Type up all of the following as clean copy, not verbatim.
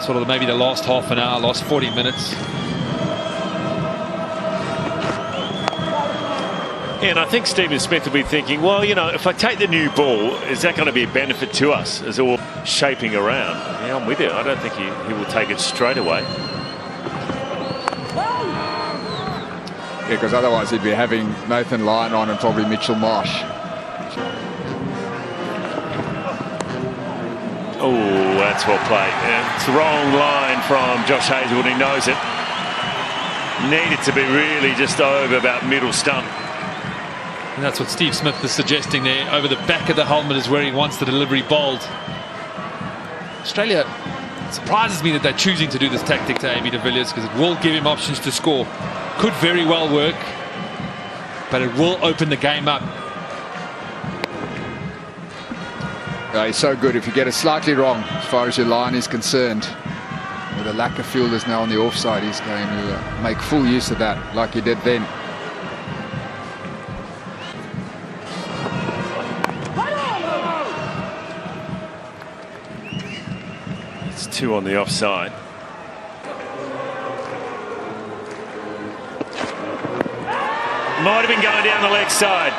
sort of maybe the last half an hour, last 40 minutes. Yeah, and I think Stephen Smith will be thinking, well, you know, if I take the new ball, is that going to be a benefit to us as all shaping around? Yeah, I'm with you. I don't think he will take it straight away. Yeah, because otherwise he'd be having Nathan Lyon on and probably Mitchell Marsh. Oh, that's well played. It's the wrong line from Josh Hazelwood. He knows it. Needed to be really just over about middle stump. And that's what Steve Smith is suggesting there. Over the back of the helmet is where he wants the delivery bowled. Australia, it surprises me that they're choosing to do this tactic to AB de Villiers, because it will give him options to score. Could very well work, but it will open the game up. He's so good. If you get it slightly wrong as far as your line is concerned, with a lack of fielders now on the offside, he's going to make full use of that like he did then. It's 2 on the offside. Might have been going down the leg side.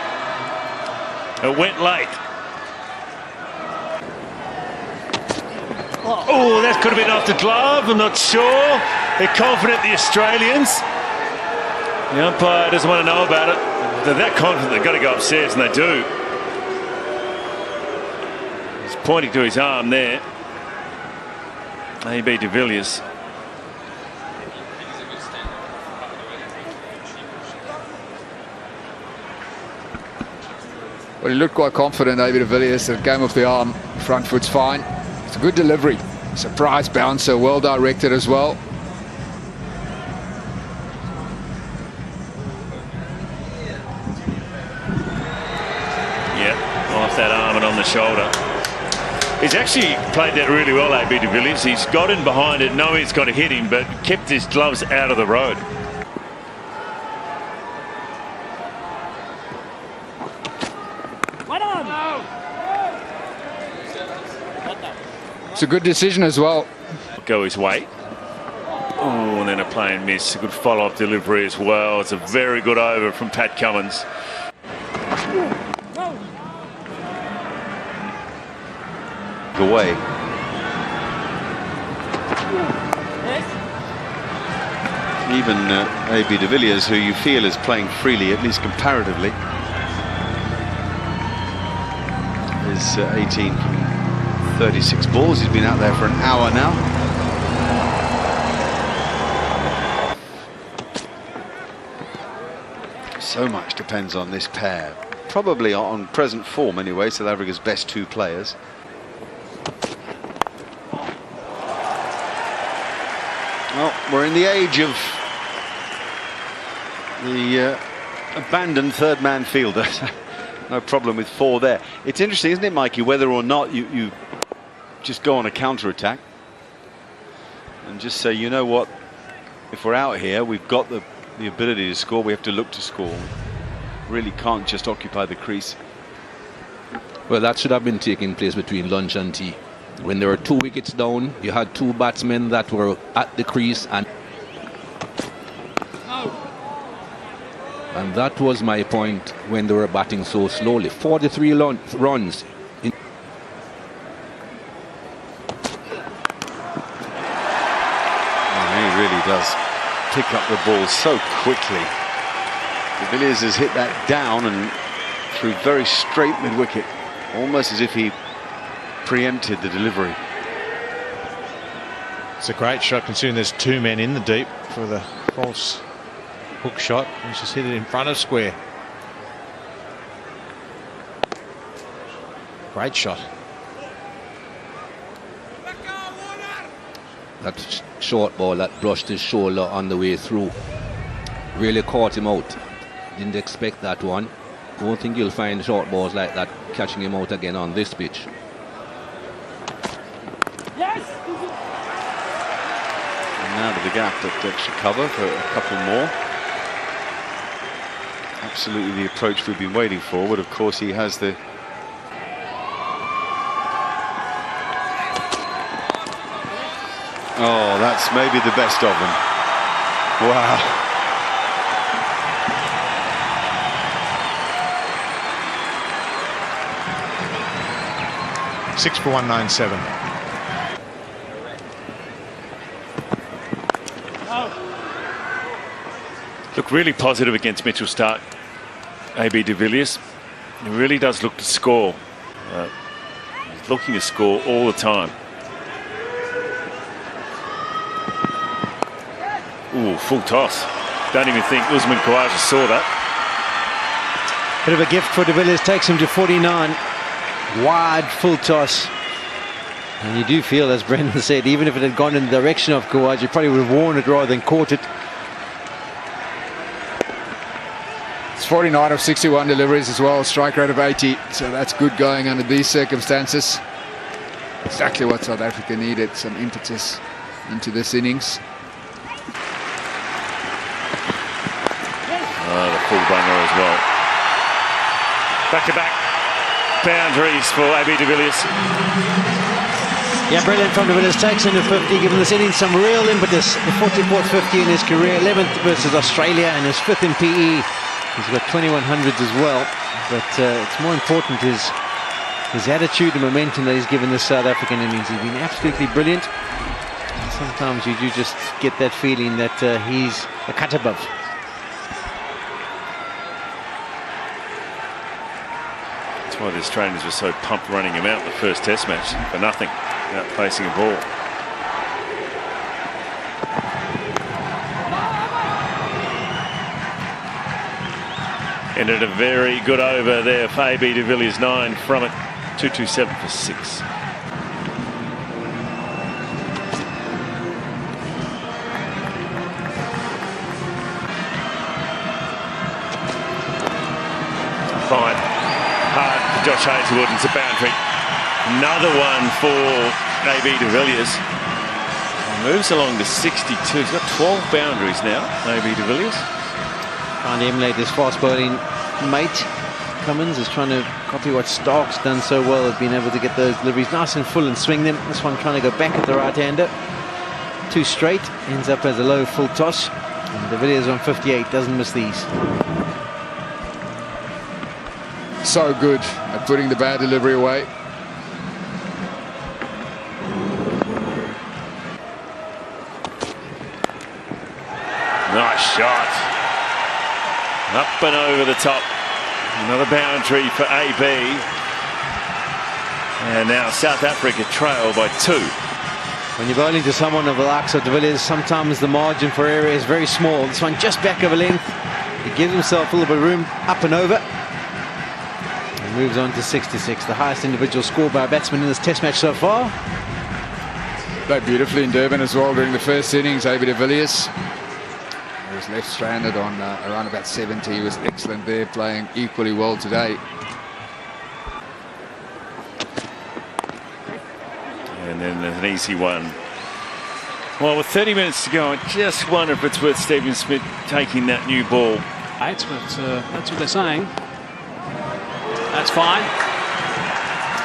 It went late. Oh, that could have been off the glove. I'm not sure. They're confident, the Australians. The umpire doesn't want to know about it. They're that confident they've got to go upstairs, and they do. He's pointing to his arm there. AB de Villiers. Well, he looked quite confident, AB de Villiers. The game off the arm, front foot's fine. It's a good delivery. Surprise bouncer, well directed as well. Yeah, off that arm and on the shoulder. He's actually played that really well, AB de Villiers. He's got in behind it, know he's got to hit him, but kept his gloves out of the road. It's a good decision as well. Go his way. Oh, and then a plain miss. A good follow-up delivery as well. It's a very good over from Pat Cummins. Away. Even AB de Villiers, who you feel is playing freely, at least comparatively, is 18 from 36 balls. He's been out there for an hour now. So much depends on this pair. Probably on present form anyway, South Africa's best 2 players. Well, we're in the age of the abandoned third-man fielder. No problem with 4 there. It's interesting, isn't it, Mikey, whether or not you just go on a counter-attack and just say, you know what, if we're out here, we've got the ability to score, we have to look to score. Really can't just occupy the crease. Well, that should have been taking place between lunch and tea. When there were 2 wickets down, you had 2 batsmen that were at the crease, and that was my point when they were batting so slowly. 43 runs. Oh, he really does pick up the ball so quickly. De Villiers has hit that down and threw very straight mid-wicket, almost as if he preempted the delivery. It's a great shot considering there's 2 men in the deep for the false hook shot. He's just hit it in front of square. Great shot. That short ball that brushed his shoulder on the way through really caught him out. Didn't expect that one. Don't think you'll find short balls like that catching him out again on this pitch. And now to the gap at extra cover for a couple more. Absolutely the approach we've been waiting for, but of course he has the Oh, that's maybe the best of them. Wow. Six for 197. Look really positive against Mitchell Starc, AB de Villiers. He really does look to score. He's looking to score all the time. Ooh, full toss. Don't even think Usman Khawaja saw that. Bit of a gift for de Villiers, takes him to 49. Wide full toss. And you do feel, as Brendan said, even if it had gone in the direction of Khawaja, you probably would have worn it rather than caught it. It's 49 of 61 deliveries as well, strike rate of 80, so that's good going under these circumstances. Exactly what South Africa needed, some impetus into this innings. Oh, the full bunner as well. Back-to-back boundaries for AB de Villiers. Yeah, brilliant from de Villiers, takes into 50, giving this innings some real impetus. The 44th 50 in his career, 11th versus Australia, and his 5th in PE. He's got 2100s as well, but it's more important his attitude and momentum that he's given this South African innings. He's been absolutely brilliant. Sometimes you do just get that feeling that he's a cut above. That's why the Australians were so pumped running him out in the first Test match for nothing, without facing a ball. Ended a very good over there for AB de Villiers, 9 from it, 227 for 6. Fine. Hard for Josh Hazlewood, it's a boundary. Another one for AB de Villiers. Moves along to 62. He's got 12 boundaries now, AB de Villiers. Trying to emulate his fast bowling mate. Cummins is trying to copy what Stark's done so well, of being able to get those deliveries nice and full and swing them. This one trying to go back at the right-hander. Too straight, ends up as a low full toss. And de Villiers on 58, doesn't miss these. So good at putting the bad delivery away. Nice shot. Up and over the top. Another boundary for AB. And now South Africa trail by 2. When you're bowling to someone of the likes of de Villiers, sometimes the margin for error is very small. This one just back of a length. He gives himself a little bit of room, up and over. And moves on to 66, the highest individual score by a batsman in this Test match so far. Played beautifully in Durban as well during the first innings, AB de Villiers. He was left stranded on around about 70. He was excellent there, playing equally well today. And then an easy one. Well, with 30 minutes to go, I just wonder if it's worth Stephen Smith taking that new ball. Right, but that's what they're saying. That's fine.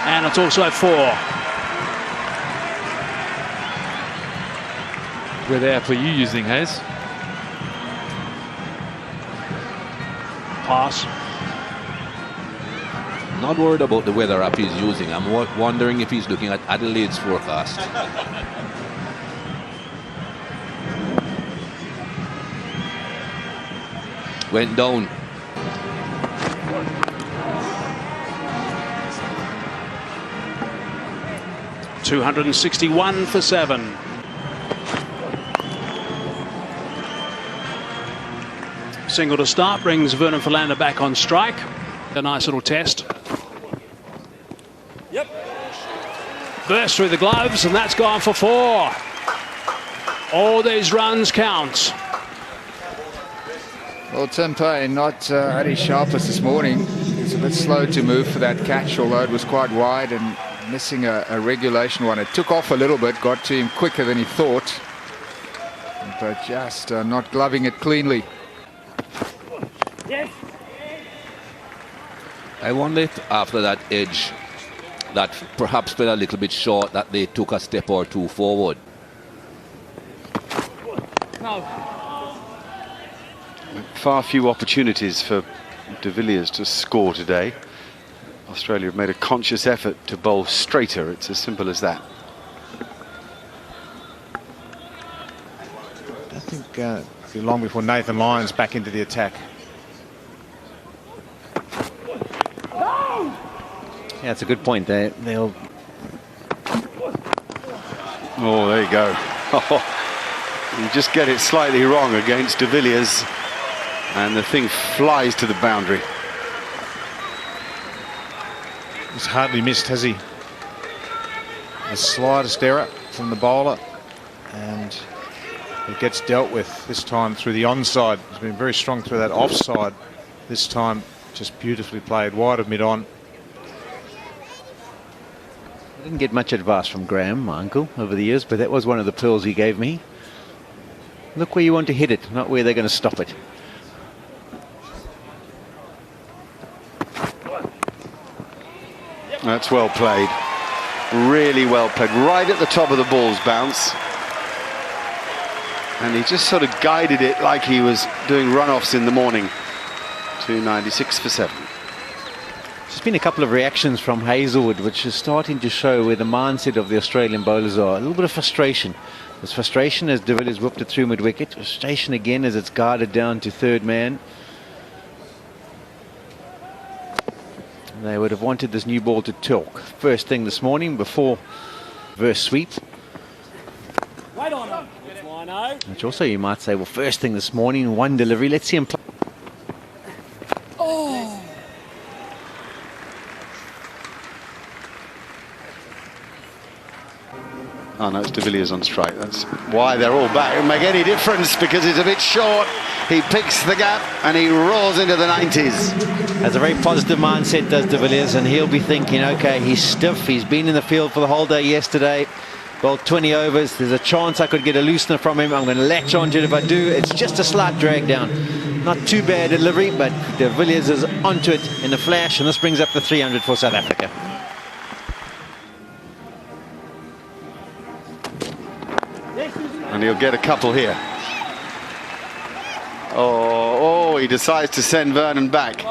And it's also 4. We're there for you using, Hayes. Pass. Not worried about the weather app he's using. I'm wondering if he's looking at Adelaide's forecast. Went down. $261 for 7. Single to start brings Vernon Philander back on strike. A nice little test. Yep. Burst through the gloves, and that's gone for 4. All these runs count. Well, Tim Payne not at his sharpest this morning. He was a bit slow to move for that catch, although it was quite wide and missing a regulation one. It took off a little bit, got to him quicker than he thought, but just not gloving it cleanly. Yes. I wonder if after that edge, that perhaps fell a little bit short, that they took a step or two forward. Far few opportunities for de Villiers to score today. Australia have made a conscious effort to bowl straighter. It's as simple as that. I think it'll be long before Nathan Lyon's back into the attack. Yeah, it's a good point. They'll. Oh, there you go. You just get it slightly wrong against de Villiers, and the thing flies to the boundary. He's hardly missed, has he? The slightest error from the bowler, and it gets dealt with this time through the onside. He's been very strong through that offside. This time, just beautifully played wide of mid-on. I didn't get much advice from Graham, my uncle, over the years, but that was one of the pearls he gave me. Look where you want to hit it, not where they're going to stop it. That's well played. Really well played. Right at the top of the ball's bounce. And he just sort of guided it like he was doing runoffs in the morning. 296 for 7. There's been a couple of reactions from Hazelwood, which is starting to show where the mindset of the Australian bowlers are. A little bit of frustration. There's frustration as de Villiers whipped it through mid-wicket. Frustration again as it's guarded down to third man. They would have wanted this new ball to talk first thing this morning before reverse sweep. Right on him. Which also you might say, well, first thing this morning, one delivery. Let's see him play. Oh no, it's de Villiers on strike. That's why they're all back. It won't make any difference because it's a bit short. He picks the gap and he roars into the 90s. Has a very positive mindset, does de Villiers, and he'll be thinking, okay, he's stiff. He's been in the field for the whole day yesterday. Well, 20 overs. There's a chance I could get a loosener from him. I'm going to latch onto it if I do. It's just a slight drag down. Not too bad delivery, but de Villiers is onto it in a flash, and this brings up the 300 for South Africa. And he'll get a couple here. Oh, he decides to send Vernon back.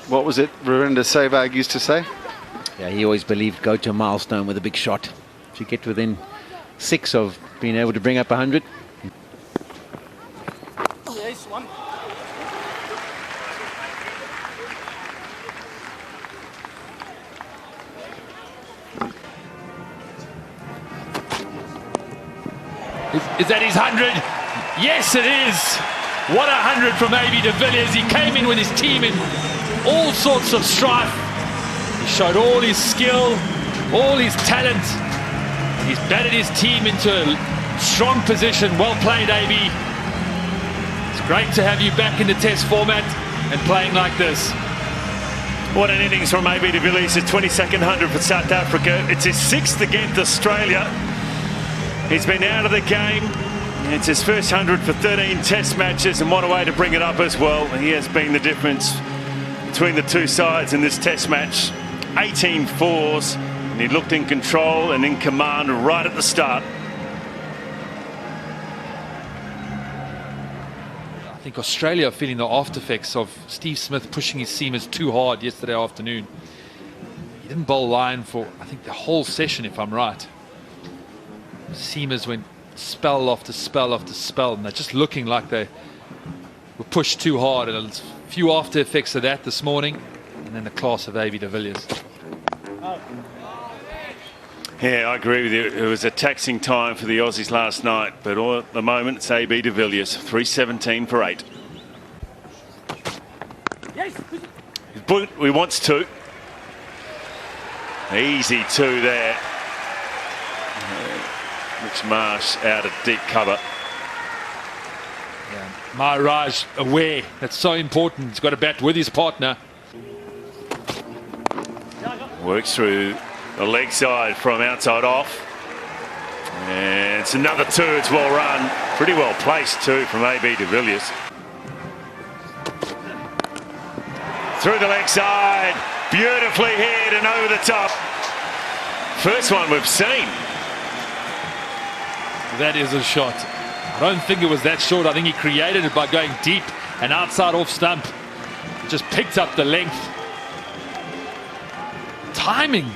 What was it Virender Sehwag used to say? Yeah, he always believed go to a milestone with a big shot. If you get within 6 of being able to bring up 100. Is that his 100? Yes, it is. What a 100 from AB de Villiers. He came in with his team in all sorts of strife. He showed all his skill, all his talent. He's batted his team into a strong position. Well played, AB. It's great to have you back in the test format and playing like this. What an innings from AB de Villiers. His 22nd 100 for South Africa. It's his 6th against Australia. He's been out of the game. It's his first 100 for 13 test matches, and what a way to bring it up as well. He has been the difference between the two sides in this test match. 18 fours, and he looked in control and in command right at the start. I think Australia are feeling the after effects of Steve Smith pushing his seamers too hard yesterday afternoon. He didn't bowl line for, I think, the whole session, if I'm right. Seamers went spell after spell after spell, and they're just looking like they were pushed too hard. And a few after effects of that this morning, and then the class of AB de Villiers. Yeah, I agree with you. It was a taxing time for the Aussies last night, but all at the moment it's AB de Villiers, 317 for 8. He wants 2. Easy 2 there. Mitch Marsh out of deep cover. Yeah. Maharaj aware. That's so important. He's got to bat with his partner. Works through the leg side from outside off. And it's another 2. It's well run. Pretty well placed too from AB de Villiers. Through the leg side, beautifully hit and over the top. First one we've seen. That is a shot. I don't think it was that short. I think he created it by going deep and outside off stump. Just picked up the length. Timing.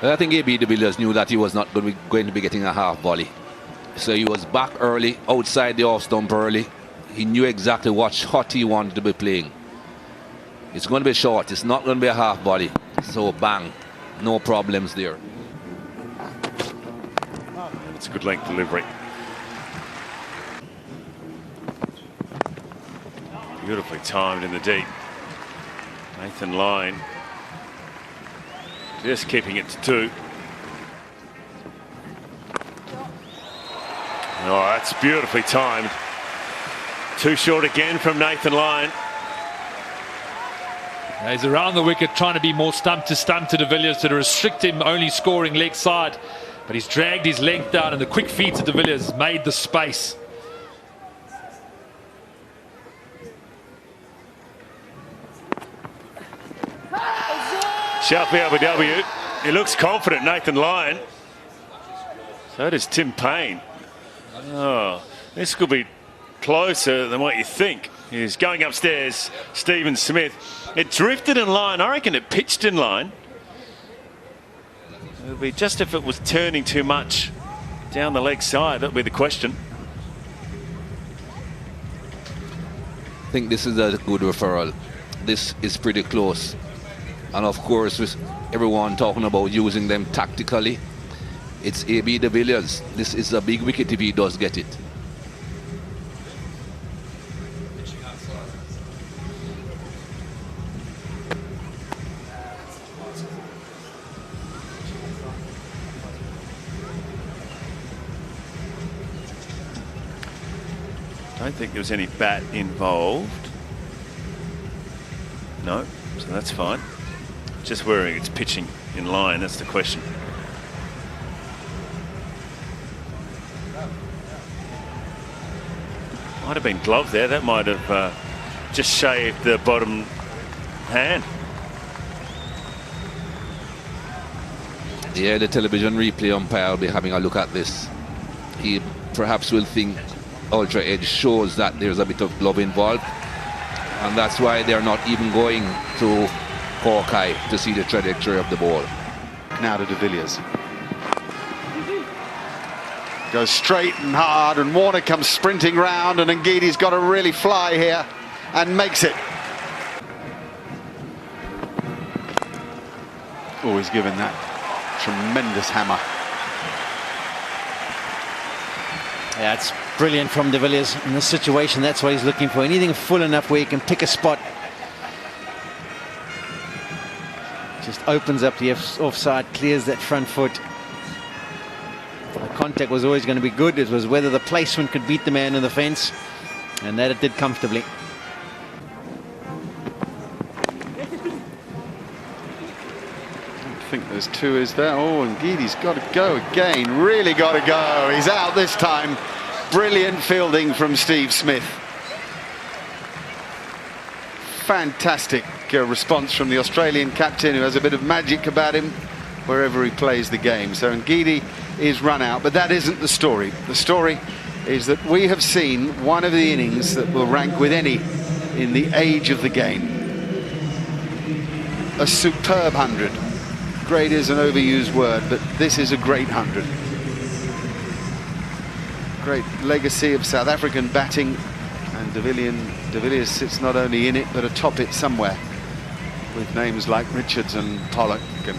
I think AB de Villiers knew that he was not going to be getting a half volley. So he was back early, outside the off stump early. He knew exactly what shot he wanted to be playing. It's going to be short. It's not going to be a half volley. So bang. No problems there. It's a good length delivery. Beautifully timed in the deep. Nathan Lyon just keeping it to 2. Oh, that's beautifully timed. Too short again from Nathan Lyon. He's around the wicket trying to be more stump to de Villiers to restrict him only scoring leg side. But he's dragged his length down and the quick feet to de Villiers made the space. Sharpie Abu Dhabi. He looks confident, Nathan Lyon. So does Tim Payne. Oh, this could be closer than what you think. He's going upstairs, Stephen Smith. It drifted in line. I reckon it pitched in line. It would be just if it was turning too much down the leg side. That would be the question. I think this is a good referral. This is pretty close. And of course, with everyone talking about using them tactically, it's AB de Villiers. This is a big wicket if he does get it. I don't think there was any bat involved. No, so that's fine. Just worrying it's pitching in line, that's the question. Might have been gloved there. That might have just shaved the bottom hand. Yeah, the television replay umpire will be having a look at this. He perhaps will think Ultra Edge shows that there's a bit of glove involved, and that's why they're not even going to Hawkeye to see the trajectory of the ball. Now to de Villiers. Goes straight and hard, and Warner comes sprinting round, and Ngidi's got to really fly here and makes it. Always given that tremendous hammer. Yeah, it's brilliant from de Villiers in this situation. That's what he's looking for. Anything full enough where he can pick a spot. Just opens up the offside, clears that front foot. The contact was always going to be good. It was whether the placement could beat the man in the fence, and that it did comfortably. I think there's 2, is there? Oh, and Ngidi's got to go again. Really got to go. He's out this time. Brilliant fielding from Steve Smith. Fantastic response from the Australian captain, who has a bit of magic about him wherever he plays the game. So Ngidi is run out, but that isn't the story. The story is that we have seen one of the innings that will rank with any in the age of the game. A superb 100. Great is an overused word, but this is a great 100. Great legacy of South African batting, and de Villiers sits not only in it but atop it somewhere, with names like Richards and Pollock, and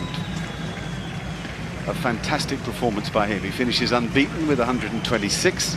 a fantastic performance by him. He finishes unbeaten with 126.